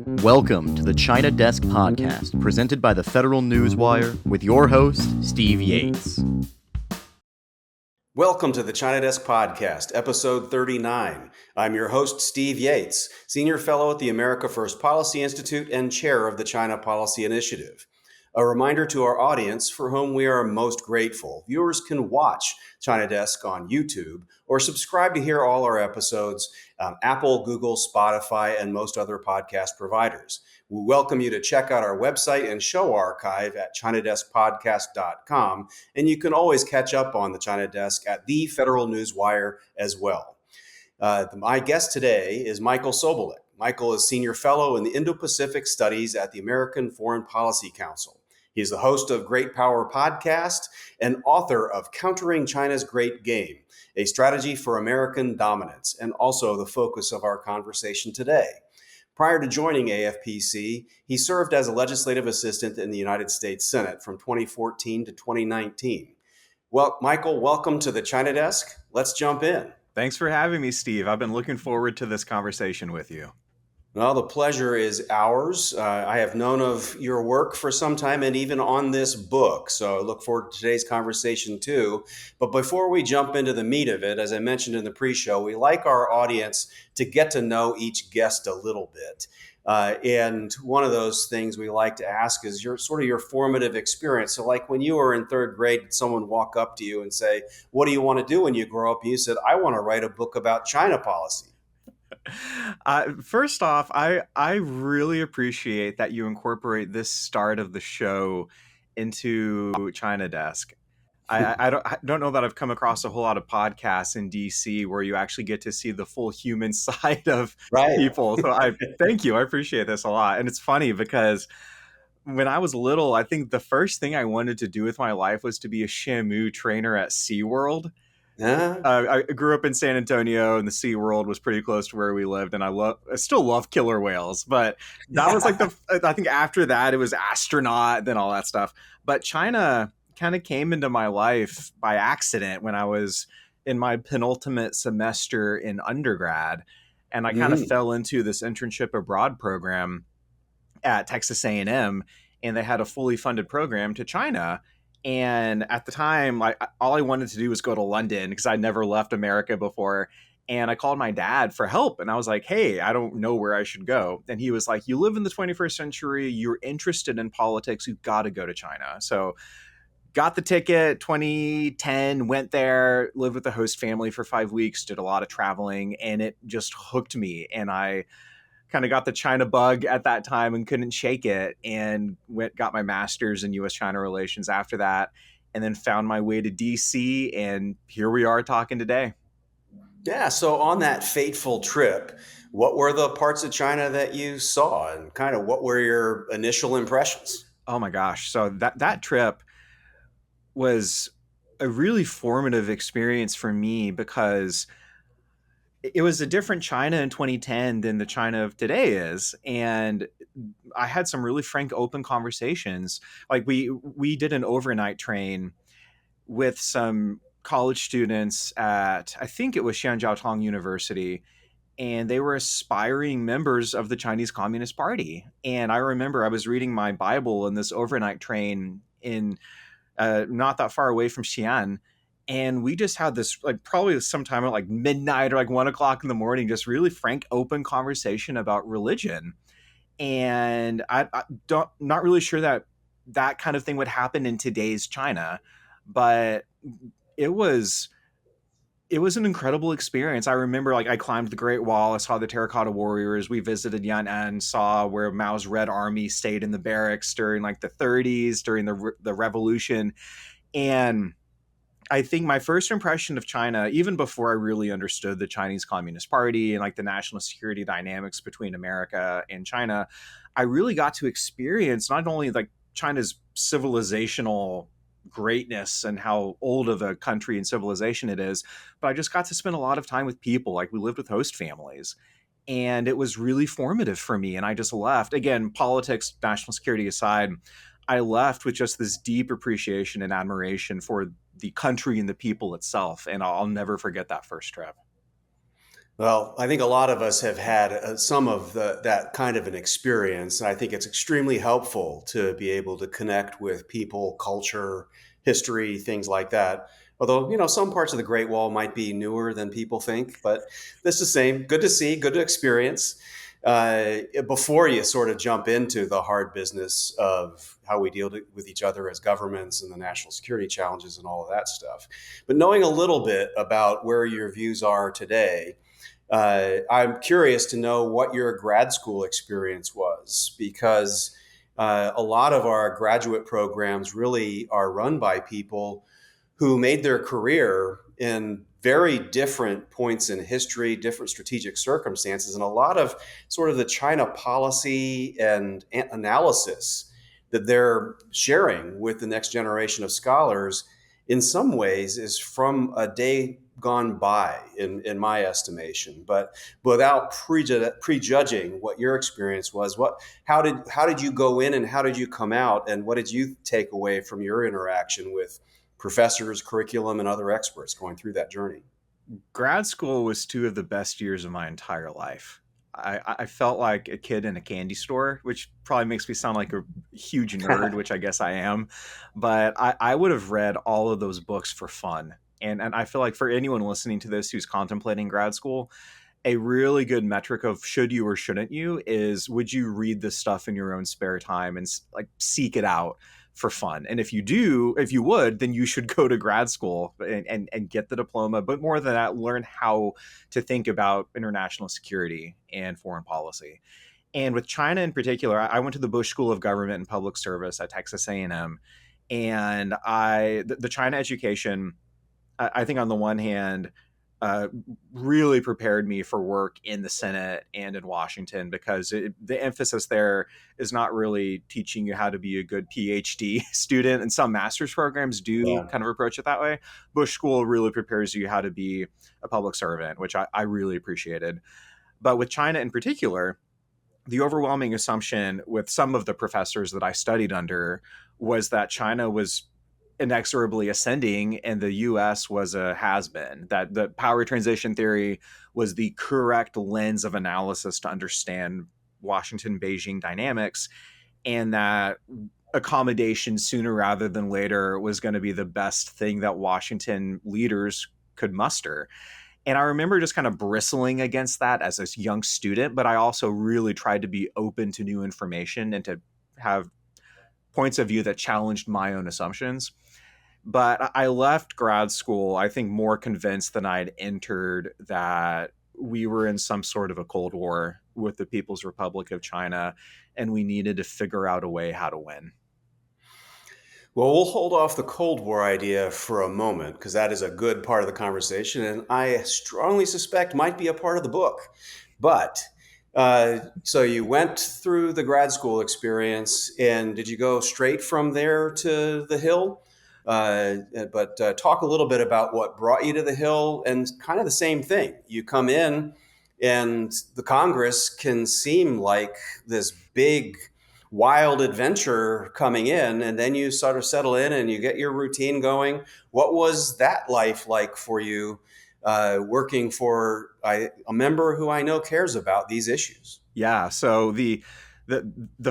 Welcome to the China Desk Podcast, presented by the Federal Newswire, with your host, Steve Yates. Welcome to the China Desk Podcast, episode 39. I'm your host, Steve Yates, Senior Fellow at the America First Policy Institute and Chair of the China Policy Initiative. A reminder to our audience, for whom we are most grateful, viewers can watch China Desk on YouTube or subscribe to hear all our episodes on Apple, Google, Spotify, and most other podcast providers. We welcome you to check out our website and show archive at ChinaDeskPodcast.com, and you can always catch up on the China Desk at the Federal Newswire as well. My guest today is Michael Sobolik. Michael is Senior Fellow in the Indo-Pacific Studies at the American Foreign Policy Council. He's the host of Great Power Podcast and author of Countering China's Great Game, a strategy for American dominance, and also the focus of our conversation today. Prior to joining AFPC, he served as a legislative assistant in the United States Senate from 2014 to 2019. Well, Michael, welcome to the China Desk. Let's jump in. Thanks for having me, Steve. I've been looking forward to this conversation with you. Well, the pleasure is ours. I have known of your work for some time and even on this book. So I look forward to today's conversation too. But before we jump into the meat of it, as I mentioned in the pre-show, we like our audience to get to know each guest a little bit. And one of those things we like to ask is your formative experience. So like when you were in third grade, did someone walk up to you and say, "What do you want to do when you grow up?" And you said, "I want to write a book about China policy." First off, I really appreciate that you incorporate this start of the show into China Desk. I don't know that I've come across a whole lot of podcasts in DC where you actually get to see the full human side of people. So I thank you. I appreciate this a lot. And it's funny because when I was little, I think the first thing I wanted to do with my life was to be a Shamu trainer at SeaWorld. I grew up in San Antonio, and the SeaWorld was pretty close to where we lived, and I still love killer whales, but that was like I think after that it was astronaut, then all that stuff. But China kind of came into my life by accident when I was in my penultimate semester in undergrad, and I kind of fell into this internship abroad program at Texas A&M, and they had a fully funded program to China. And at the time, all I wanted to do was go to London because I'd never left America before. And I called my dad for help. And I was like, "Hey, I don't know where I should go." And he was like, "You live in the 21st century. You're interested in politics. You've got to go to China." So got the ticket, 2010, went there, lived with the host family for 5 weeks, did a lot of traveling, and it just hooked me. And I kind of got the China bug at that time and couldn't shake it, and got my master's in U.S. China relations after that, and then found my way to DC, and here we are talking today. Yeah, so on that fateful trip, what were the parts of China that you saw, and kind of what were your initial impressions? Oh my gosh. So that trip was a really formative experience for me because it was a different China in 2010 than the China of today is. And I had some really frank, open conversations. Like we did an overnight train with some college students at, I think it was Shanjiaotong University, and they were aspiring members of the Chinese Communist Party. And I remember I was reading my Bible in this overnight train in not that far away from Xi'an. And we just had this, like, probably sometime at like midnight or like 1 o'clock in the morning, just really frank, open conversation about religion. And not really sure that kind of thing would happen in today's China, but it was an incredible experience. I remember, like, I climbed the Great Wall, I saw the Terracotta Warriors, we visited Yan'an, saw where Mao's Red Army stayed in the barracks during like the 30s, during the revolution. And I think my first impression of China, even before I really understood the Chinese Communist Party and like the national security dynamics between America and China, I really got to experience not only like China's civilizational greatness and how old of a country and civilization it is, but I just got to spend a lot of time with people. Like, we lived with host families, and it was really formative for me. And I just left, again, politics, national security aside, I left with just this deep appreciation and admiration for the country and the people itself. And I'll never forget that first trip. Well, I think a lot of us have had some of that kind of an experience. And I think it's extremely helpful to be able to connect with people, culture, history, things like that. Although, some parts of the Great Wall might be newer than people think, but it's the same. Good to see, good to experience. Before you sort of jump into the hard business of how we deal with each other as governments and the national security challenges and all of that stuff. But knowing a little bit about where your views are today, I'm curious to know what your grad school experience was, because a lot of our graduate programs really are run by people who made their career in very different points in history, different strategic circumstances, and a lot of sort of the China policy and analysis that they're sharing with the next generation of scholars in some ways is from a day gone by in my estimation. But without prejudging what your experience was, how did you go in and how did you come out, and what did you take away from your interaction with professors, curriculum, and other experts going through that journey? Grad school was two of the best years of my entire life. I felt like a kid in a candy store, which probably makes me sound like a huge nerd, which I guess I am. But I would have read all of those books for fun. And I feel like for anyone listening to this who's contemplating grad school, a really good metric of should you or shouldn't you is, would you read this stuff in your own spare time and like seek it out for fun? And if you would, then you should go to grad school and get the diploma. But more than that, learn how to think about international security and foreign policy. And with China in particular, I went to the Bush School of Government and Public Service at Texas A&M, and the China education, I think on the one hand, really prepared me for work in the Senate and in Washington, because the emphasis there is not really teaching you how to be a good PhD student, and some master's programs do Yeah. kind of approach it that way. Bush School really prepares you how to be a public servant, which I really appreciated. But with China in particular, the overwhelming assumption with some of the professors that I studied under was that China was inexorably ascending and the US was a has-been, that the power transition theory was the correct lens of analysis to understand Washington Beijing dynamics, and that accommodation sooner rather than later was going to be the best thing that Washington leaders could muster. And I remember just kind of bristling against that as a young student, but I also really tried to be open to new information and to have points of view that challenged my own assumptions. But I left grad school, I think, more convinced than I had entered that we were in some sort of a Cold War with the People's Republic of China, and we needed to figure out a way how to win. Well, we'll hold off the Cold War idea for a moment because that is a good part of the conversation, and I strongly suspect might be a part of the book. But so you went through the grad school experience, and did you go straight from there to the Hill? But talk a little bit about what brought you to the Hill, and kind of the same thing. You come in, and the Congress can seem like this big wild adventure coming in, and then you sort of settle in and you get your routine going. What was that life like for you, working for a member who I know cares about these issues? Yeah, so the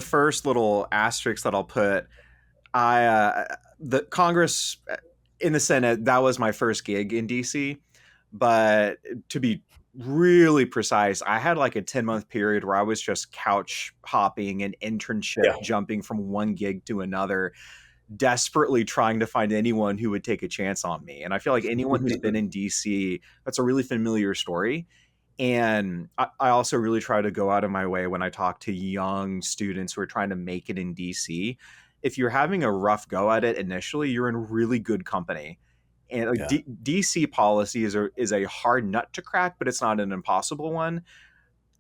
first little asterisk that I'll put, the Congress in the Senate, that was my first gig in DC. But to be really precise, I had like a 10-month period where I was just couch hopping and internship Yeah. jumping from one gig to another, desperately trying to find anyone who would take a chance on me. And I feel like anyone who's been in DC, that's a really familiar story. And I also really try to go out of my way when I talk to young students who are trying to make it in DC. If you're having a rough go at it initially, you're in really good company. And like Yeah. DC policy is a hard nut to crack, but it's not an impossible one.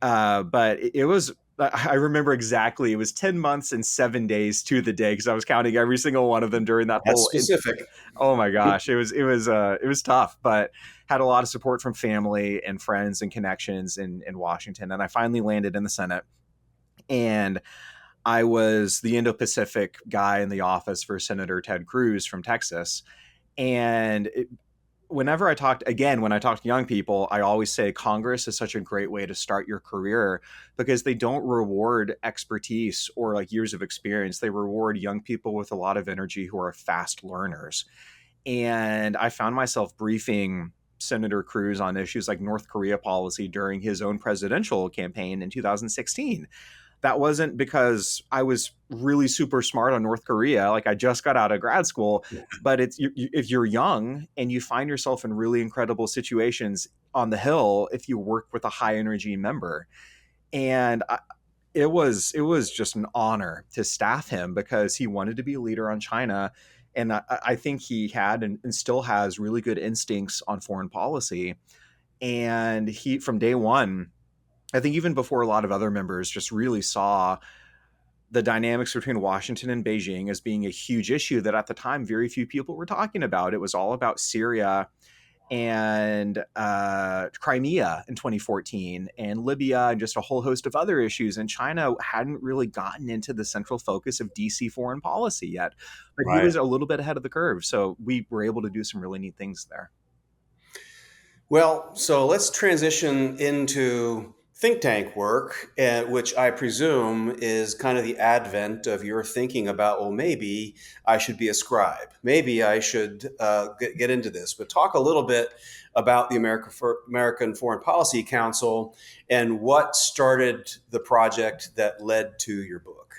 But it was, I remember exactly, it was 10 months and 7 days to the day, because I was counting every single one of them during that That's whole. specific. Oh my gosh, it was tough, but had a lot of support from family and friends and connections in Washington. And I finally landed in the Senate, and I was the Indo-Pacific guy in the office for Senator Ted Cruz from Texas. And whenever when I talk to young people, I always say Congress is such a great way to start your career because they don't reward expertise or like years of experience. They reward young people with a lot of energy who are fast learners. And I found myself briefing Senator Cruz on issues like North Korea policy during his own presidential campaign in 2016. That wasn't because I was really super smart on North Korea. Like I just got out of grad school, but if you're young and you find yourself in really incredible situations on the Hill, if you work with a high energy member, and it was just an honor to staff him because he wanted to be a leader on China, and I think he had and still has really good instincts on foreign policy. And he from day one, I think even before a lot of other members just really saw the dynamics between Washington and Beijing as being a huge issue that at the time very few people were talking about. It was all about Syria and Crimea in 2014 and Libya and just a whole host of other issues. And China hadn't really gotten into the central focus of DC foreign policy yet, but he was a little bit ahead of the curve. So we were able to do some really neat things there. Well, so let's transition into think tank work, which I presume is kind of the advent of your thinking about, well, maybe I should be a scribe. Maybe I should get into this. But talk a little bit about the American Foreign Policy Council and what started the project that led to your book.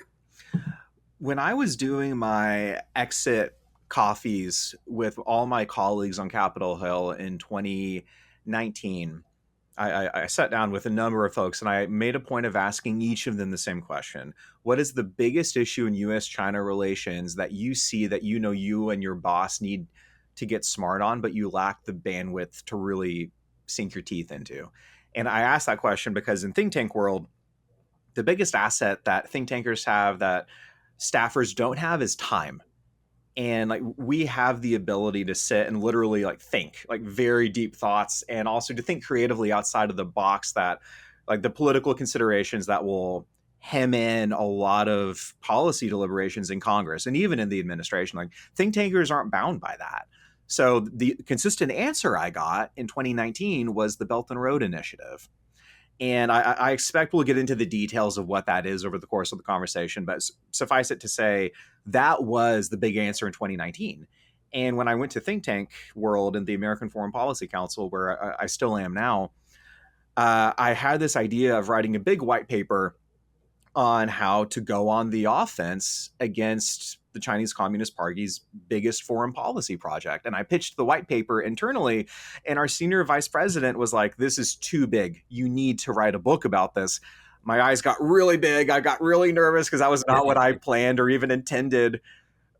When I was doing my exit coffees with all my colleagues on Capitol Hill in 2019, I sat down with a number of folks and I made a point of asking each of them the same question. What is the biggest issue in U.S. China relations that you see that you know you and your boss need to get smart on, but you lack the bandwidth to really sink your teeth into? And I asked that question because in think tank world, the biggest asset that think tankers have that staffers don't have is time. And like we have the ability to sit and literally like think like very deep thoughts and also to think creatively outside of the box, that like the political considerations that will hem in a lot of policy deliberations in Congress and even in the administration. Like think tankers aren't bound by that. So the consistent answer I got in 2019 was the Belt and Road Initiative. And I expect we'll get into the details of what that is over the course of the conversation, but suffice it to say, that was the big answer in 2019. And when I went to think tank world in the American Foreign Policy Council, where I still am now, I had this idea of writing a big white paper on how to go on the offense against the Chinese Communist Party's biggest foreign policy project. And I pitched the white paper internally, and our senior vice president was like, this is too big. You need to write a book about this. My eyes got really big. I got really nervous because that was not what I planned or even intended,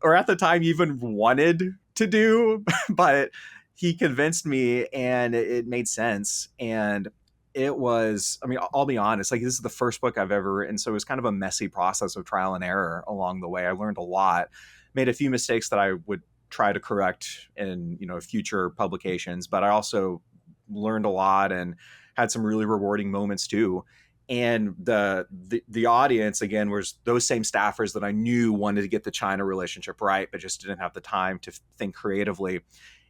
or at the time even wanted to do. But he convinced me and it made sense. And it was, I mean, I'll be honest, like this is the first book I've ever written. So it was kind of a messy process of trial and error along the way. I learned a lot, made a few mistakes that I would try to correct in, future publications, but I also learned a lot and had some really rewarding moments too. And the audience, again, was those same staffers that I knew wanted to get the China relationship right, but just didn't have the time to think creatively.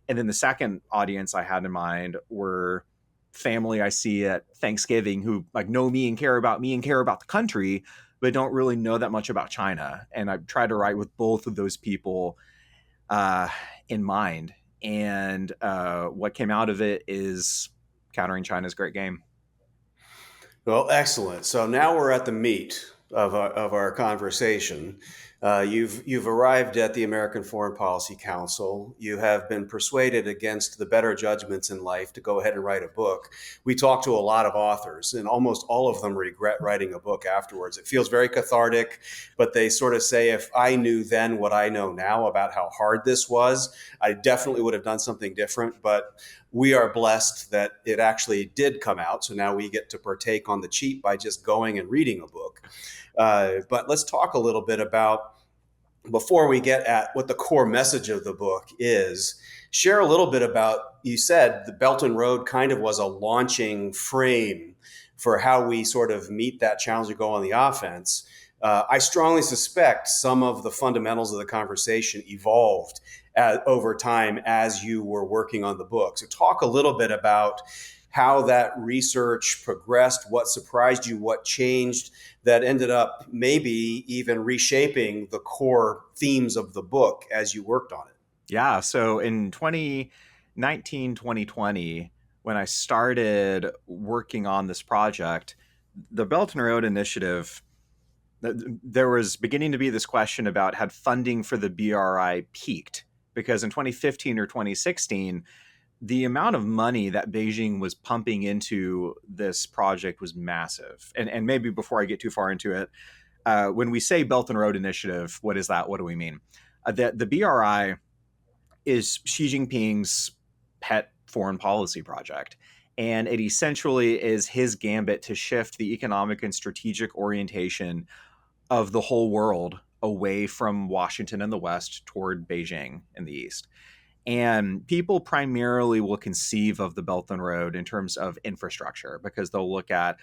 And then the second audience I had in mind were family I see at Thanksgiving who like know me and care about the country, but don't really know that much about China. And I try to write with both of those people in mind. And what came out of it is Countering China's Great Game. Well, excellent. So now we're at the meat of our conversation. You've arrived at the American Foreign Policy Council. You have been persuaded against the better judgments in life to go ahead and write a book. We talk to a lot of authors, and almost all of them regret writing a book afterwards. It feels very cathartic, but they sort of say, if I knew then what I know now about how hard this was, I definitely would have done something different. But we are blessed that it actually did come out. So now we get to partake on the cheap by just going and reading a book. But let's talk a little bit about, before we get at what the core message of the book is, share a little bit about, you said the Belt and Road kind of was a launching frame for how we sort of meet that challenge to go on the offense. I strongly suspect some of the fundamentals of the conversation evolved over time as you were working on the book. So talk a little bit about how that research progressed, what surprised you, what changed that ended up maybe even reshaping the core themes of the book as you worked on it. Yeah. So in 2019, 2020, when I started working on this project, the Belt and Road Initiative, there was beginning to be this question about had funding for the BRI peaked? Because in 2015 or 2016, the amount of money that Beijing was pumping into this project was massive. And maybe before I get too far into it, when we say Belt and Road Initiative, what is that? What do we mean? The BRI is Xi Jinping's pet foreign policy project. And it essentially is his gambit to shift the economic and strategic orientation of the whole world away from Washington in the West toward Beijing in the East. And people primarily will conceive of the Belt and Road in terms of infrastructure because they'll look at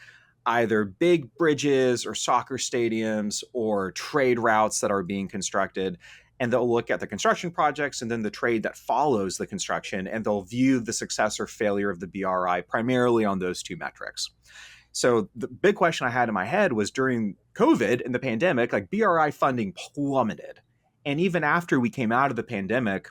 either big bridges or soccer stadiums or trade routes that are being constructed. And they'll look at the construction projects and then the trade that follows the construction, and they'll view the success or failure of the BRI primarily on those two metrics. So the big question I had in my head was during COVID and the pandemic, like BRI funding plummeted. And even after we came out of the pandemic,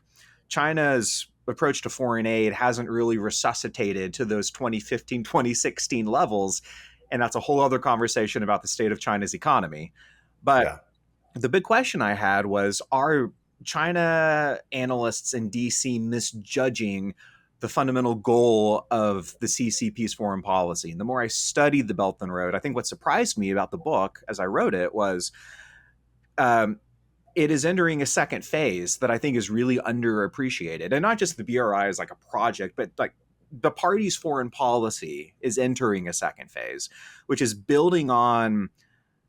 China's approach to foreign aid hasn't really resuscitated to those 2015, 2016 levels. And that's a whole other conversation about the state of China's economy. But the big question I had was, are China analysts in DC misjudging the fundamental goal of the CCP's foreign policy? And the more I studied the Belt and Road, I think what surprised me about the book as I wrote it was it is entering a second phase that I think is really underappreciated. And not just the BRI as like a project, but like the party's foreign policy is entering a second phase, which is building on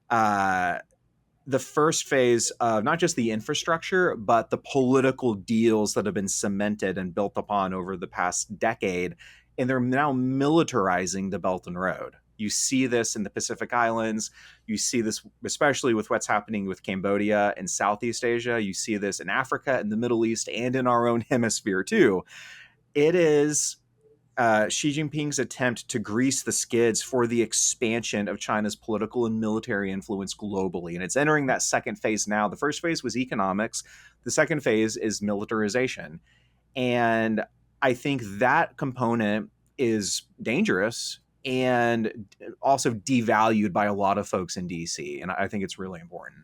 the first phase of not just the infrastructure, but the political deals that have been cemented and built upon over the past decade. And they're now militarizing the Belt and Road. You see this in the Pacific Islands. You see this especially with what's happening with Cambodia and Southeast Asia. You see this in Africa, in the Middle East, and in our own hemisphere too. It is Xi Jinping's attempt to grease the skids for the expansion of China's political and military influence globally. And it's entering that second phase now. The first phase was economics. The second phase is militarization. And I think that component is dangerous and also devalued by a lot of folks in DC. And I think it's really important.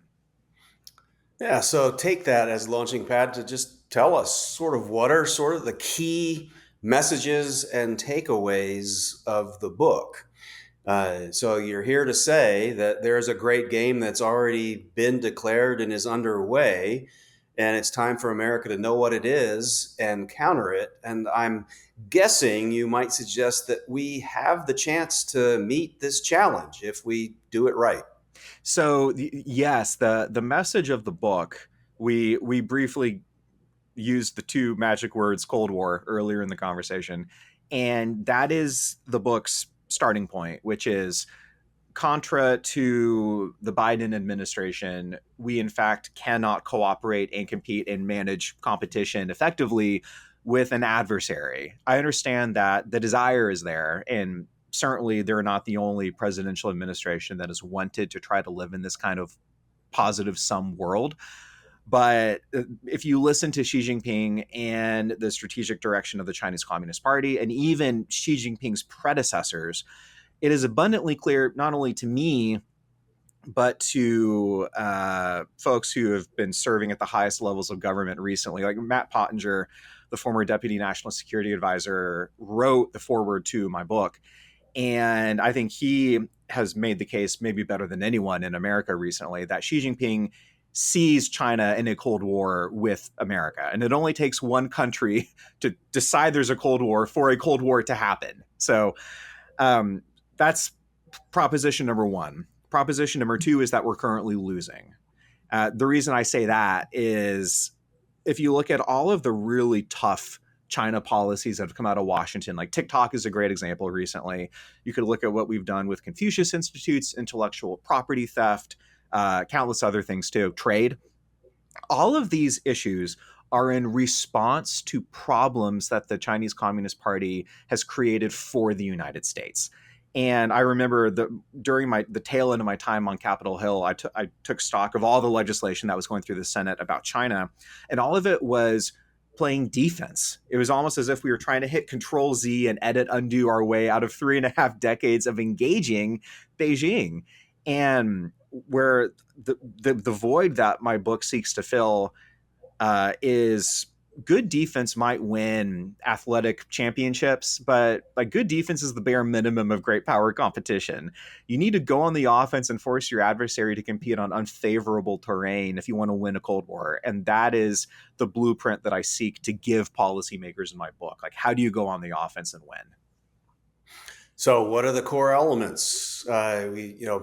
Yeah, so take that as launching pad to just tell us sort of what are sort of the key messages and takeaways of the book. So you're here to say that there's a great game that's already been declared and is underway, and it's time for America to know what it is and counter it. And I'm guessing you might suggest that we have the chance to meet this challenge if we do it right. So yes, the message of the book, we briefly used the two magic words Cold War earlier in the conversation. And that is the book's starting point, which is contra to the Biden administration. We, in fact, cannot cooperate and compete and manage competition effectively with an adversary. I understand that the desire is there, and certainly they're not the only presidential administration that has wanted to try to live in this kind of positive sum world. But if you listen to Xi Jinping and the strategic direction of the Chinese Communist Party, and even Xi Jinping's predecessors, it is abundantly clear, not only to me, but to folks who have been serving at the highest levels of government recently, like Matt Pottinger, the former Deputy National Security Advisor, wrote the foreword to my book. And I think he has made the case maybe better than anyone in America recently that Xi Jinping sees China in a Cold War with America. And it only takes one country to decide there's a Cold War for a Cold War to happen. So that's proposition number one. Proposition number two is that we're currently losing. The reason I say that is if you look at all of the really tough China policies that have come out of Washington, like TikTok is a great example recently. You could look at what we've done with Confucius Institutes, intellectual property theft, countless other things too, trade. All of these issues are in response to problems that the Chinese Communist Party has created for the United States. And I remember during the tail end of my time on Capitol Hill, I took stock of all the legislation that was going through the Senate about China, and all of it was playing defense. It was almost as if we were trying to hit Control Z and edit undo our way out of 3.5 decades of engaging Beijing. And where the void that my book seeks to fill is good defense might win athletic championships, but like good defense is the bare minimum of great power competition. You need to go on the offense and force your adversary to compete on unfavorable terrain if you want to win a Cold War. And that is the blueprint that I seek to give policymakers in my book. Like, how do you go on the offense and win? So what are the core elements?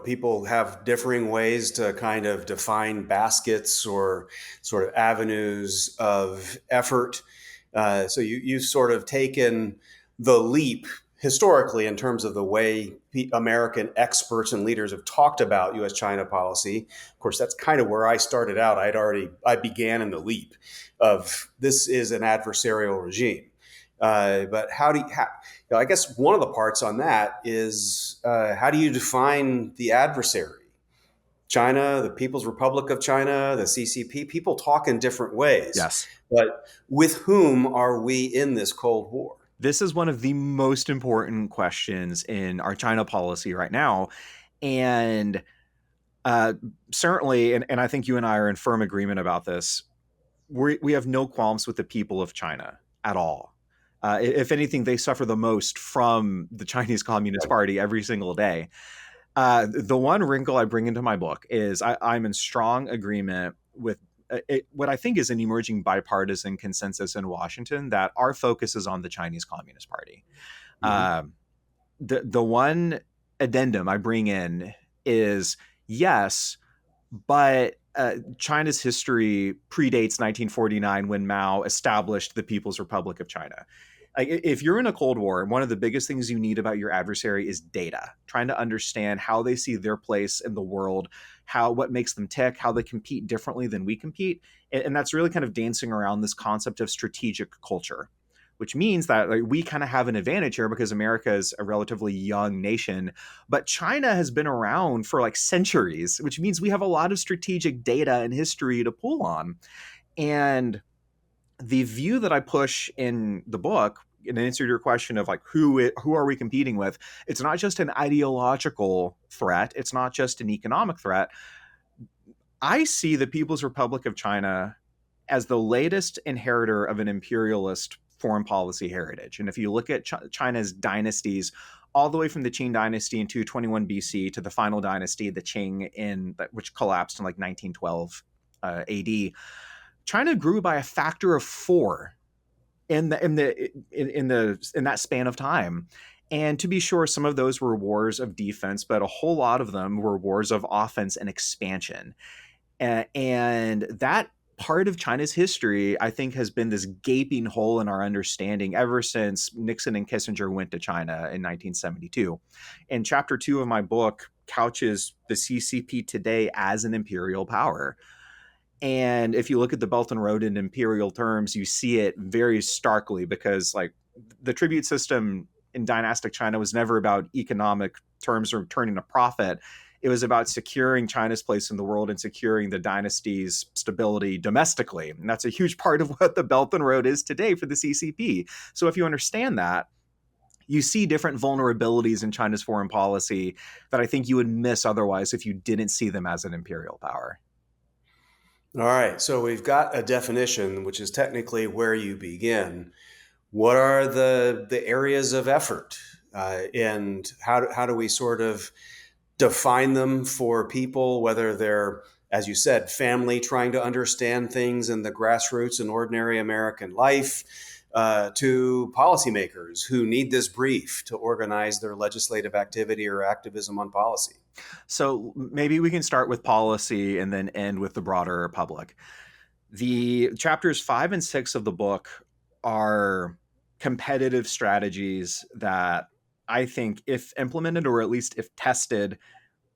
People have differing ways to kind of define baskets or sort of avenues of effort. So you've sort of taken the leap historically in terms of the way American experts and leaders have talked about U.S. China policy. Of course, that's kind of where I started out. I began in the leap of this is an adversarial regime. But I guess one of the parts on that is how do you define the adversary? China, the People's Republic of China, the CCP, people talk in different ways. Yes. But with whom are we in this Cold War? This is one of the most important questions in our China policy right now. And certainly, and I think you and I are in firm agreement about this, we have no qualms with the people of China at all. If anything, they suffer the most from the Chinese Communist Party every single day. The one wrinkle I bring into my book is I'm in strong agreement with what I think is an emerging bipartisan consensus in Washington that our focus is on the Chinese Communist Party. Mm-hmm. The one addendum I bring in is, yes, but China's history predates 1949 when Mao established the People's Republic of China. Like, if you're in a Cold War, one of the biggest things you need about your adversary is data, trying to understand how they see their place in the world, what makes them tick, how they compete differently than we compete. And that's really kind of dancing around this concept of strategic culture, which means that we kind of have an advantage here because America is a relatively young nation, but China has been around for like centuries, which means we have a lot of strategic data and history to pull on. And the view that I push in the book, in answer to your question of like who are we competing with, it's not just an ideological threat, it's not just an economic threat. I see the People's Republic of China as the latest inheritor of an imperialist foreign policy heritage. And if you look at China's dynasties, all the way from the Qing dynasty in 221 BC to the final dynasty, the Qing, which collapsed in like 1912 AD, China grew by a factor of 4 in that span of time. And to be sure, some of those were wars of defense, but a whole lot of them were wars of offense and expansion. And that part of China's history, I think, has been this gaping hole in our understanding ever since Nixon and Kissinger went to China in 1972. And chapter 2 of my book couches the CCP today as an imperial power. And if you look at the Belt and Road in imperial terms, you see it very starkly because like the tribute system in dynastic China was never about economic terms or turning a profit. It was about securing China's place in the world and securing the dynasty's stability domestically. And that's a huge part of what the Belt and Road is today for the CCP. So if you understand that, you see different vulnerabilities in China's foreign policy that I think you would miss otherwise if you didn't see them as an imperial power. All right, so we've got a definition, which is technically where you begin. What are the areas of effort, and how do we sort of define them for people, whether they're, as you said, family trying to understand things in the grassroots and ordinary American life, to policymakers who need this brief to organize their legislative activity or activism on policy? So maybe we can start with policy and then end with the broader public. The chapters 5 and 6 of the book are competitive strategies that I think, if implemented or at least if tested,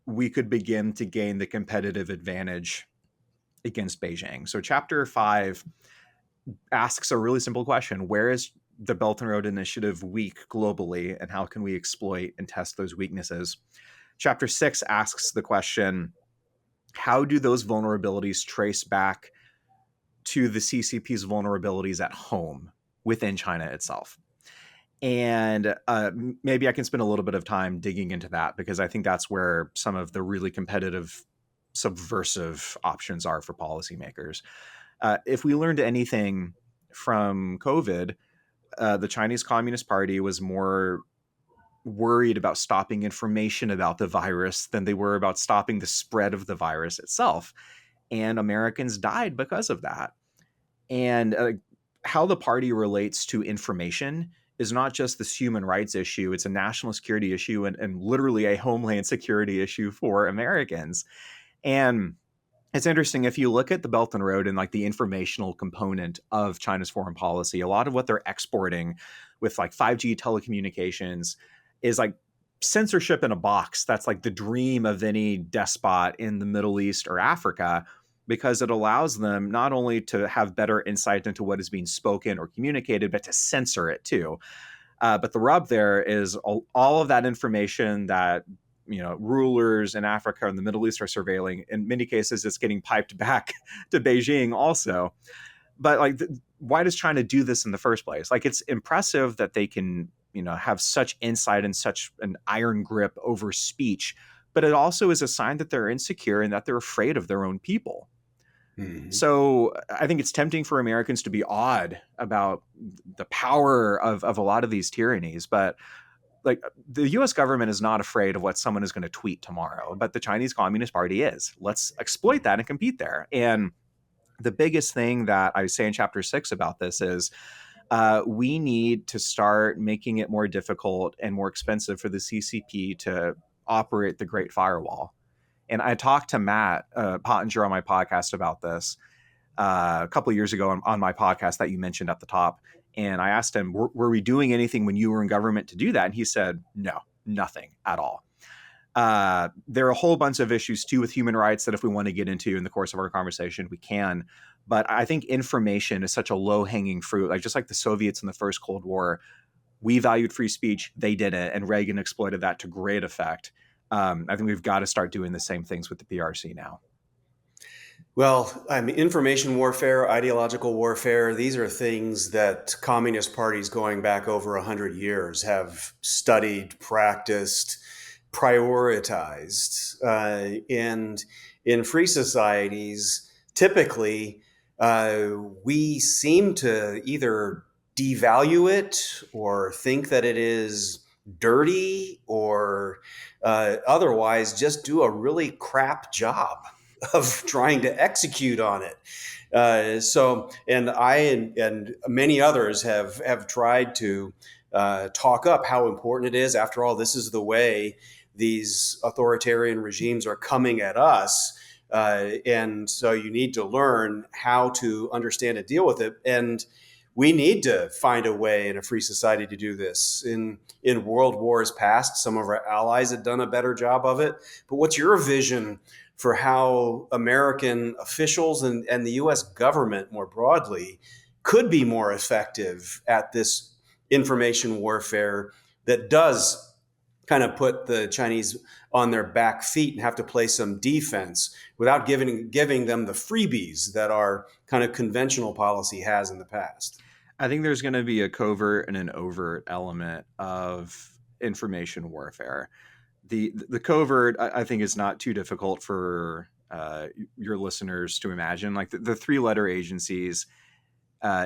we could begin to gain the competitive advantage against Beijing. So Chapter 5 asks a really simple question. Where is the Belt and Road Initiative weak globally, and how can we exploit and test those weaknesses? Chapter 6 asks the question, how do those vulnerabilities trace back to the CCP's vulnerabilities at home within China itself? And maybe I can spend a little bit of time digging into that, because I think that's where some of the really competitive, subversive options are for policymakers. If we learned anything from COVID, the Chinese Communist Party was more worried about stopping information about the virus than they were about stopping the spread of the virus itself. And Americans died because of that. And how the party relates to information is not just this human rights issue, it's a national security issue and literally a homeland security issue for Americans. And it's interesting, if you look at the Belt and Road and like the informational component of China's foreign policy, a lot of what they're exporting with like 5G telecommunications is like censorship in a box. That's like the dream of any despot in the Middle East or Africa, because it allows them not only to have better insight into what is being spoken or communicated, but to censor it too. But the rub there is all of that information that rulers in Africa and the Middle East are surveilling. In many cases, it's getting piped back to Beijing also. But like, why does China do this in the first place? Like, it's impressive that they can, have such insight and such an iron grip over speech, but it also is a sign that they're insecure and that they're afraid of their own people. Mm-hmm. So I think it's tempting for Americans to be awed about the power of a lot of these tyrannies, but like, the U.S. government is not afraid of what someone is going to tweet tomorrow, but the Chinese Communist Party is. Let's exploit that and compete there. And the biggest thing that I say in Chapter 6 about this is we need to start making it more difficult and more expensive for the CCP to operate the Great Firewall. And I talked to Matt Pottinger on my podcast about this a couple of years ago on my podcast that you mentioned at the top. And I asked him, were we doing anything when you were in government to do that? And he said, no, nothing at all. There are a whole bunch of issues too with human rights that if we want to get into in the course of our conversation, we can. But I think information is such a low-hanging fruit. Like, just like the Soviets in the first Cold War, we valued free speech, they didn't, and Reagan exploited that to great effect. I think we've got to start doing the same things with the PRC now. Well, I mean, information warfare, ideological warfare, these are things that communist parties going back over 100 years have studied, practiced, prioritized. And in free societies, typically, we seem to either devalue it or think that it is dirty or otherwise just do a really crap job of trying to execute on it. And I and many others have tried to talk up how important it is. After all, this is the way these authoritarian regimes are coming at us. And so you need to learn how to understand and deal with it. And we need to find a way in a free society to do this. In world wars past, some of our allies had done a better job of it. But what's your vision for how American officials and the U.S. government more broadly could be more effective at this information warfare that does kind of put the Chinese on their back feet and have to play some defense without giving them the freebies that our kind of conventional policy has in the past? I think there's going to be a covert and an overt element of information warfare. The covert, I think, is not too difficult for your listeners to imagine. Like, the three-letter agencies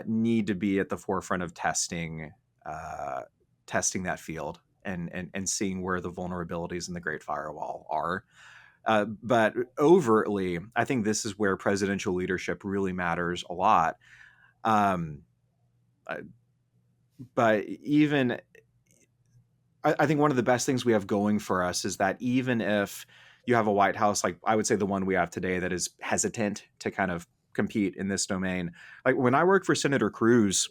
need to be at the forefront of testing that field and seeing where the vulnerabilities in the Great Firewall are. But overtly, I think this is where presidential leadership really matters a lot. But even, I think one of the best things we have going for us is that even if you have a White House, like I would say the one we have today, that is hesitant to kind of compete in this domain. Like, when I worked for Senator Cruz,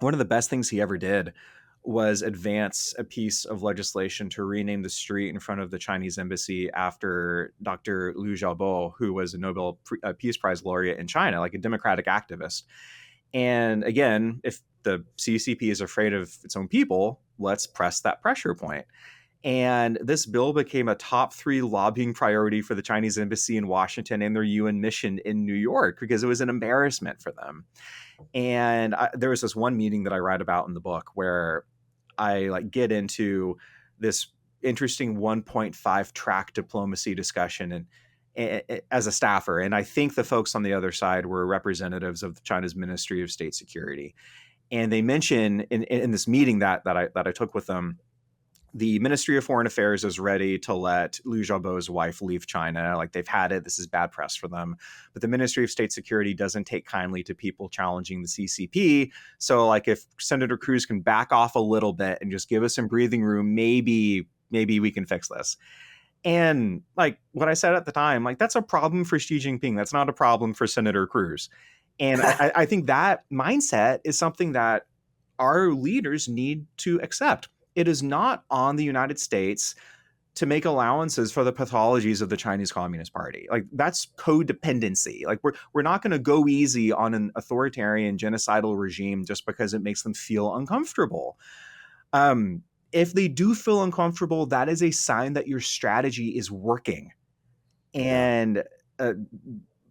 one of the best things he ever did was advance a piece of legislation to rename the street in front of the Chinese embassy after Dr. Liu Xiaobo, who was a Nobel Peace Prize laureate in China, like a democratic activist. And again, if the CCP is afraid of its own people, let's press that pressure point. And this bill became a top 3 lobbying priority for the Chinese embassy in Washington and their UN mission in New York because it was an embarrassment for them. And there was this one meeting that I write about in the book where I get into this interesting 1.5 track diplomacy discussion and as a staffer. And I think the folks on the other side were representatives of China's Ministry of State Security. And they mention in this meeting that I took with them, the Ministry of Foreign Affairs is ready to let Liu Xiaobo's wife leave China. Like, they've had it. This is bad press for them. But the Ministry of State Security doesn't take kindly to people challenging the CCP. So, like, if Senator Cruz can back off a little bit and just give us some breathing room, maybe we can fix this. And like what I said at the time, like, that's a problem for Xi Jinping. That's not a problem for Senator Cruz. And I think that mindset is something that our leaders need to accept. It is not on the United States to make allowances for the pathologies of the Chinese Communist Party. Like, that's codependency. Like, we're not going to go easy on an authoritarian genocidal regime just because it makes them feel uncomfortable. If they do feel uncomfortable, that is a sign that your strategy is working. And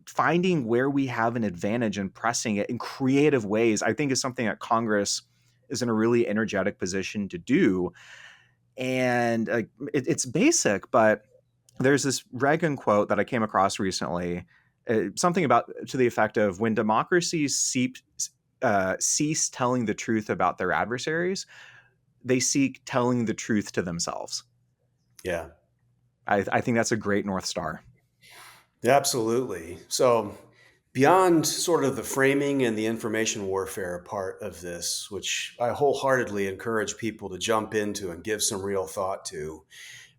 finding where we have an advantage and pressing it in creative ways, I think, is something that Congress is in a really energetic position to do. And it's basic, but there's this Reagan quote that I came across recently, something about to the effect of, when democracies cease telling the truth about their adversaries, they seek telling the truth to themselves. Yeah. I think that's a great North Star. Yeah, absolutely. So beyond sort of the framing and the information warfare part of this, which I wholeheartedly encourage people to jump into and give some real thought to,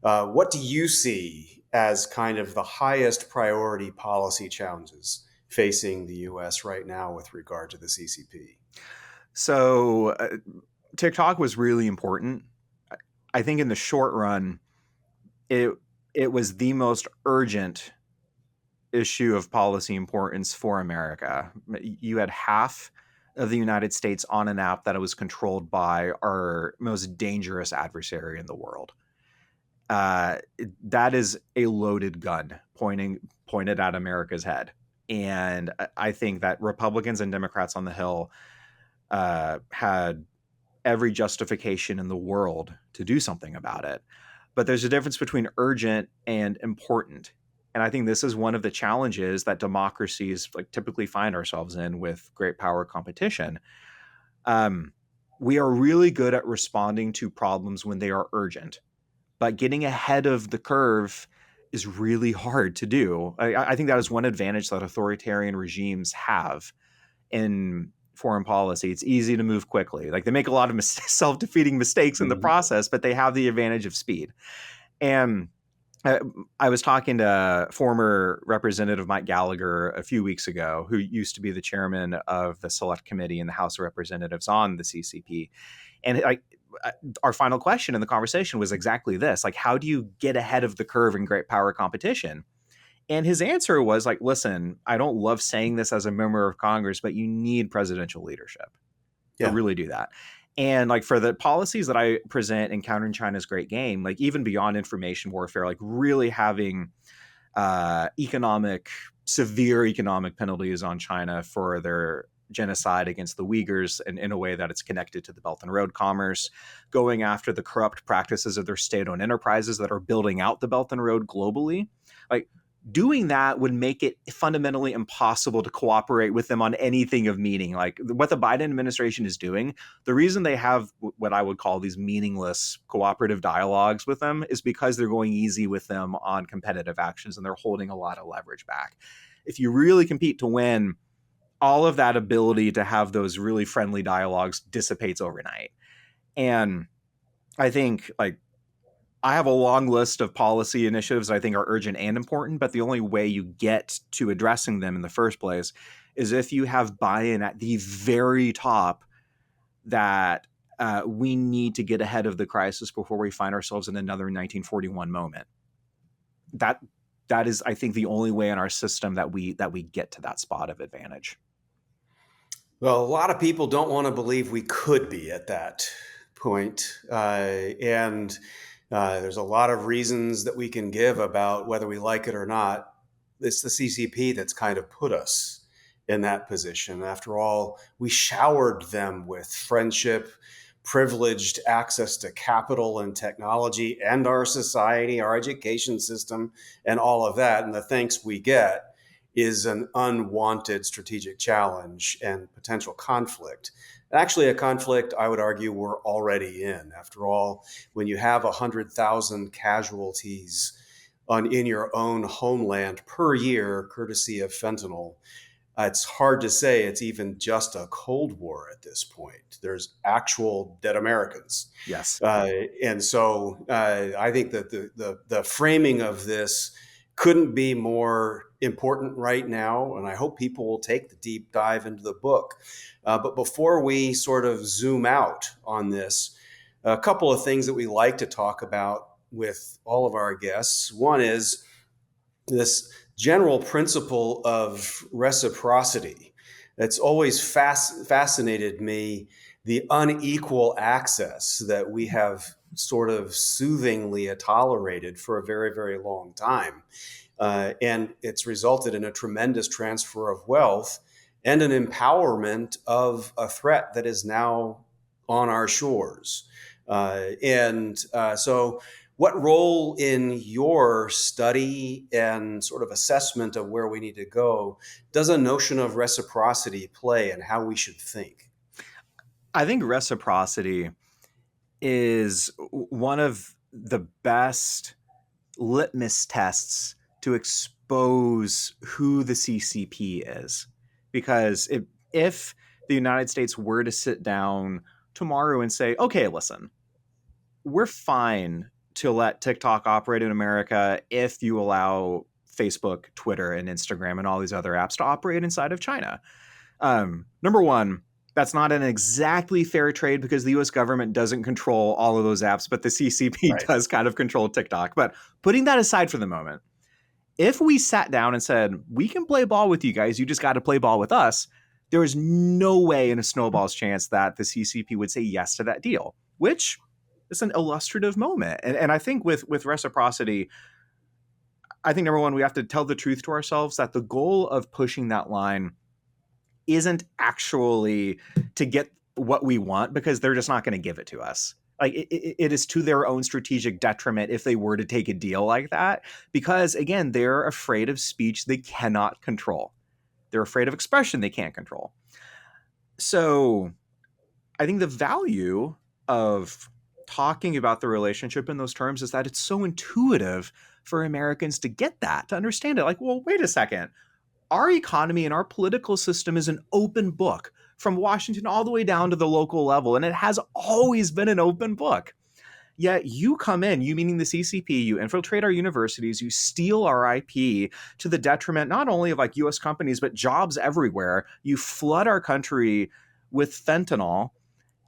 what do you see as kind of the highest priority policy challenges facing the U.S. right now with regard to the CCP? So TikTok was really important. I think in the short run, it was the most urgent issue of policy importance for America. You had half of the United States on an app that was controlled by our most dangerous adversary in the world. That is a loaded gun pointed at America's head. And I think that Republicans and Democrats on the Hill had every justification in the world to do something about it. But there's a difference between urgent and important. And I think this is one of the challenges that democracies typically find ourselves in with great power competition. We are really good at responding to problems when they are urgent, but getting ahead of the curve is really hard to do. I think that is one advantage that authoritarian regimes have in foreign policy. It's easy to move quickly. Like, they make a lot of self-defeating mistakes in the process, but they have the advantage of speed. And I was talking to former Representative Mike Gallagher a few weeks ago, who used to be the chairman of the Select Committee in the House of Representatives on the CCP. And our final question in the conversation was exactly this: like, how do you get ahead of the curve in great power competition? And his answer was like, listen, I don't love saying this as a member of Congress, but you need presidential leadership to really do that. And like, for the policies that I present in Countering China's Great Game, like, even beyond information warfare, like really having severe economic penalties on China for their genocide against the Uyghurs, and in a way that it's connected to the Belt and Road commerce, going after the corrupt practices of their state-owned enterprises that are building out the Belt and Road globally. Like, doing that would make it fundamentally impossible to cooperate with them on anything of meaning. Like, what the Biden administration is doing, the reason they have what I would call these meaningless cooperative dialogues with them is because they're going easy with them on competitive actions, and they're holding a lot of leverage back. If you really compete to win, all of that ability to have those really friendly dialogues dissipates overnight. And I think, like, I have a long list of policy initiatives that I think are urgent and important, but the only way you get to addressing them in the first place is if you have buy-in at the very top that we need to get ahead of the crisis before we find ourselves in another 1941 moment. That is, I think, the only way in our system that we get to that spot of advantage. Well, a lot of people don't want to believe we could be at that point. And there's a lot of reasons that we can give about whether we like it or not. It's the CCP that's kind of put us in that position. After all, we showered them with friendship, privileged access to capital and technology and our society, our education system, and all of that. And the thanks we get is an unwanted strategic challenge and potential conflict. Actually, a conflict I would argue we're already in. After all, when you have 100,000 casualties in your own homeland per year, courtesy of fentanyl, it's hard to say it's even just a Cold War at this point. There's actual dead Americans. Yes. And so I think that the framing of this couldn't be more important right now. And I hope people will take the deep dive into the book. But before we sort of zoom out on this, a couple of things that we like to talk about with all of our guests. One is this general principle of reciprocity. It's always fascinated me, the unequal access that we have sort of soothingly tolerated for a very, very long time. And it's resulted in a tremendous transfer of wealth and an empowerment of a threat that is now on our shores. So what role in your study and sort of assessment of where we need to go does a notion of reciprocity play and how we should think? I think reciprocity is one of the best litmus tests to expose who the CCP is. Because if the United States were to sit down tomorrow and say, okay, listen, we're fine to let TikTok operate in America if you allow Facebook, Twitter, and Instagram and all these other apps to operate inside of China. Number one, that's not an exactly fair trade because the US government doesn't control all of those apps, but the CCP does kind of control TikTok. But putting that aside for the moment, if we sat down and said, we can play ball with you guys, you just got to play ball with us, there is no way in a snowball's chance that the CCP would say yes to that deal, which is an illustrative moment. And I think with reciprocity, I think, number one, we have to tell the truth to ourselves that the goal of pushing that line isn't actually to get what we want, because they're just not going to give it to us. Like it is to their own strategic detriment if they were to take a deal like that, because again, they're afraid of speech they cannot control. They're afraid of expression they can't control. So I think the value of talking about the relationship in those terms is that it's so intuitive for Americans to get that, to understand it. Like, well, wait a second. Our economy and our political system is an open book from Washington all the way down to the local level, and it has always been an open book. Yet you come in, you meaning the CCP, you infiltrate our universities, you steal our IP to the detriment not only of like US companies, but jobs everywhere. You flood our country with fentanyl.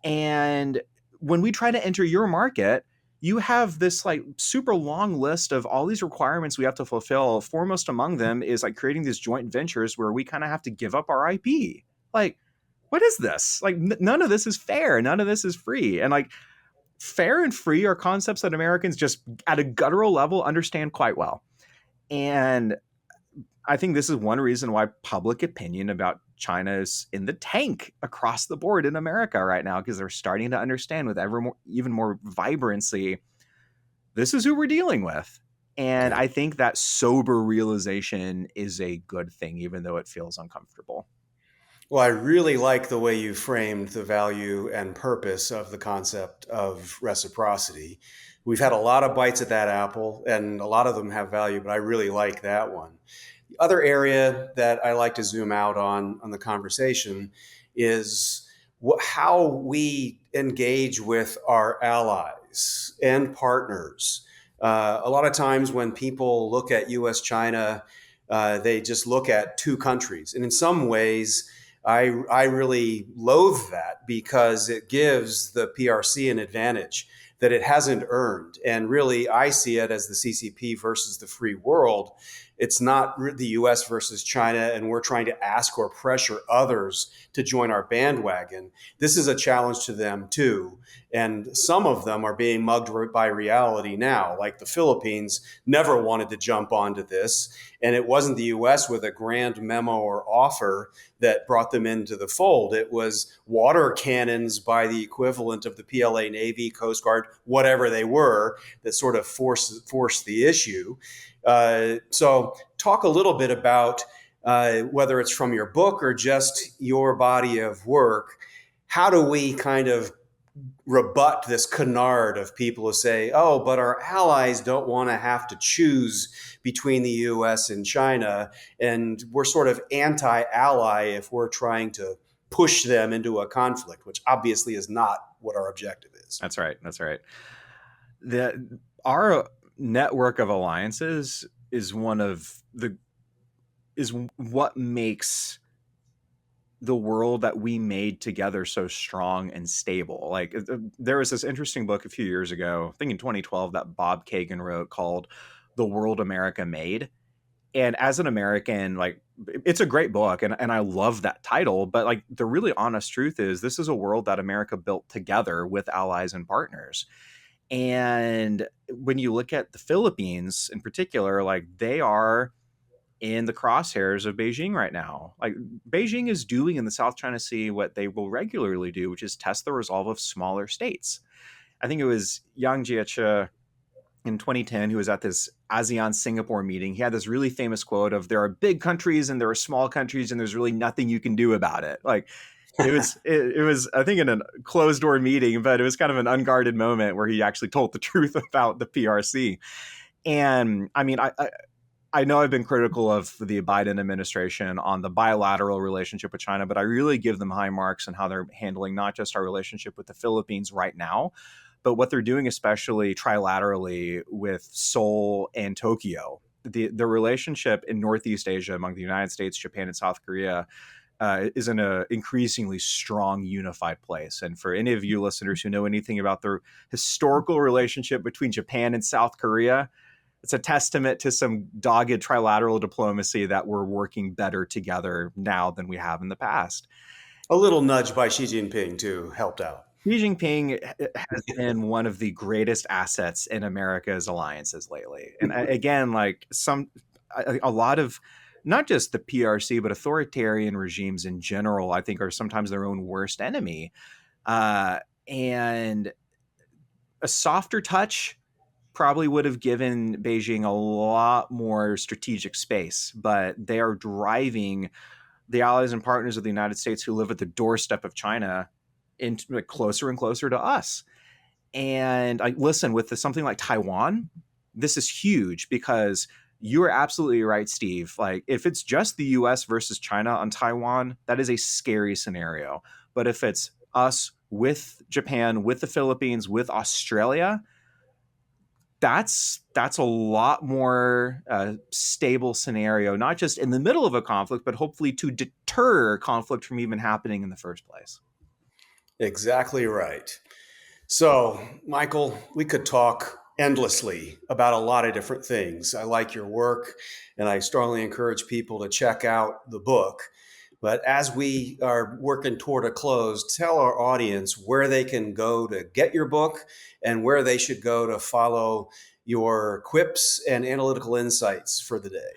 And when we try to enter your market, you have this like super long list of all these requirements we have to fulfill. Foremost among them is like creating these joint ventures where we kind of have to give up our IP. Like, what is this? Like, none of this is fair. None of this is free. And like, fair and free are concepts that Americans just at a guttural level understand quite well. And I think this is one reason why public opinion about China is in the tank across the board in America right now, because they're starting to understand with even more vibrancy, this is who we're dealing with. And I think that sober realization is a good thing, even though it feels uncomfortable. Well, I really like the way you framed the value and purpose of the concept of reciprocity. We've had a lot of bites at that apple, and a lot of them have value, but I really like that one. The other area that I like to zoom out on the conversation is how we engage with our allies and partners. A lot of times when people look at U.S. China, they just look at two countries. And in some ways, I really loathe that because it gives the PRC an advantage that it hasn't earned. And really, I see it as the CCP versus the free world. It's not the US versus China, and we're trying to ask or pressure others to join our bandwagon. This is a challenge to them, too. And some of them are being mugged by reality now, like the Philippines never wanted to jump onto this. And it wasn't the US with a grand memo or offer that brought them into the fold. It was water cannons by the equivalent of the PLA Navy, Coast Guard, whatever they were, that sort of forced the issue. So talk a little bit about whether it's from your book or just your body of work. How do we kind of rebut this canard of people who say, oh, but our allies don't want to have to choose between the US and China, and we're sort of anti-ally if we're trying to push them into a conflict, which obviously is not what our objective is. That's right. That's right. Our network of alliances is what makes the world that we made together so strong and stable. Like, there was this interesting book a few years ago, I think in 2012, that Bob Kagan wrote called The World America Made. And as an American, like, it's a great book, and I love that title, but like, the really honest truth is this is a world that America built together with allies and partners. And when you look at the Philippines in particular, like, they are in the crosshairs of Beijing right now. Like, Beijing is doing in the South China Sea what they will regularly do, which is test the resolve of smaller states. I think it was Yang Jiechi in 2010 who was at this ASEAN Singapore meeting. He had this really famous quote of, there are big countries and there are small countries and there's really nothing you can do about it. Like, it was I think in a closed door meeting, but it was kind of an unguarded moment where he actually told the truth about the PRC. And I mean, I know I've been critical of the Biden administration on the bilateral relationship with China, but I really give them high marks on how they're handling not just our relationship with the Philippines right now, but what they're doing, especially trilaterally with Seoul and Tokyo. The relationship in Northeast Asia among the United States, Japan, and South Korea is in an increasingly strong, unified place. And for any of you listeners who know anything about the historical relationship between Japan and South Korea, it's a testament to some dogged trilateral diplomacy that we're working better together now than we have in the past. A little nudge by Xi Jinping, too, helped out. Xi Jinping has been one of the greatest assets in America's alliances lately. And again, like, a lot of not just the PRC, but authoritarian regimes in general, I think, are sometimes their own worst enemy. And a softer touch probably would have given Beijing a lot more strategic space, but they are driving the allies and partners of the United States who live at the doorstep of China into closer and closer to us. And listen, with something like Taiwan, this is huge because you are absolutely right, Steve. Like, if it's just the US versus China on Taiwan, that is a scary scenario. But if it's us with Japan, with the Philippines, with Australia, that's a lot more stable scenario, not just in the middle of a conflict, but hopefully to deter conflict from even happening in the first place. Exactly right. So, Michael, we could talk endlessly about a lot of different things. I like your work, and I strongly encourage people to check out the book. But as we are working toward a close, tell our audience where they can go to get your book and where they should go to follow your quips and analytical insights for the day.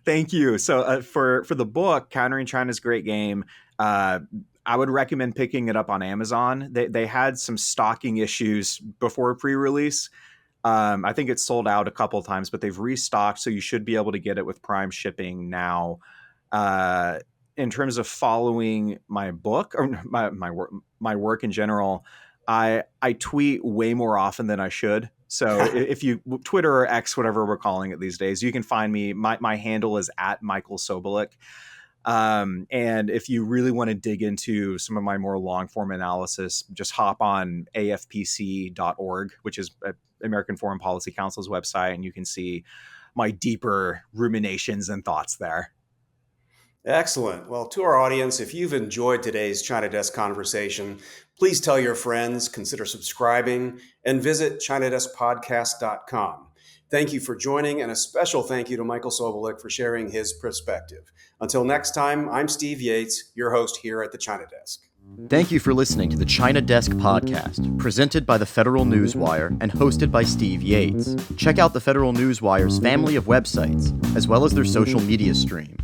Thank you. So for the book, Countering China's Great Game, I would recommend picking it up on Amazon. They had some stocking issues before pre-release. I think it's sold out a couple of times, but they've restocked, so you should be able to get it with Prime shipping now. In terms of following my book or my work in general, I tweet way more often than I should. So if you Twitter or X, whatever we're calling it these days, you can find me. My handle is @MichaelSobolik. And if you really want to dig into some of my more long form analysis, just hop on AFPC.org, which is American Foreign Policy Council's website, and you can see my deeper ruminations and thoughts there. Excellent. Well, to our audience, if you've enjoyed today's China Desk conversation, please tell your friends, consider subscribing, and visit ChinaDeskPodcast.com. Thank you for joining, and a special thank you to Michael Sobolik for sharing his perspective. Until next time, I'm Steve Yates, your host here at the China Desk. Thank you for listening to the China Desk podcast, presented by the Federal Newswire and hosted by Steve Yates. Check out the Federal Newswire's family of websites, as well as their social media stream.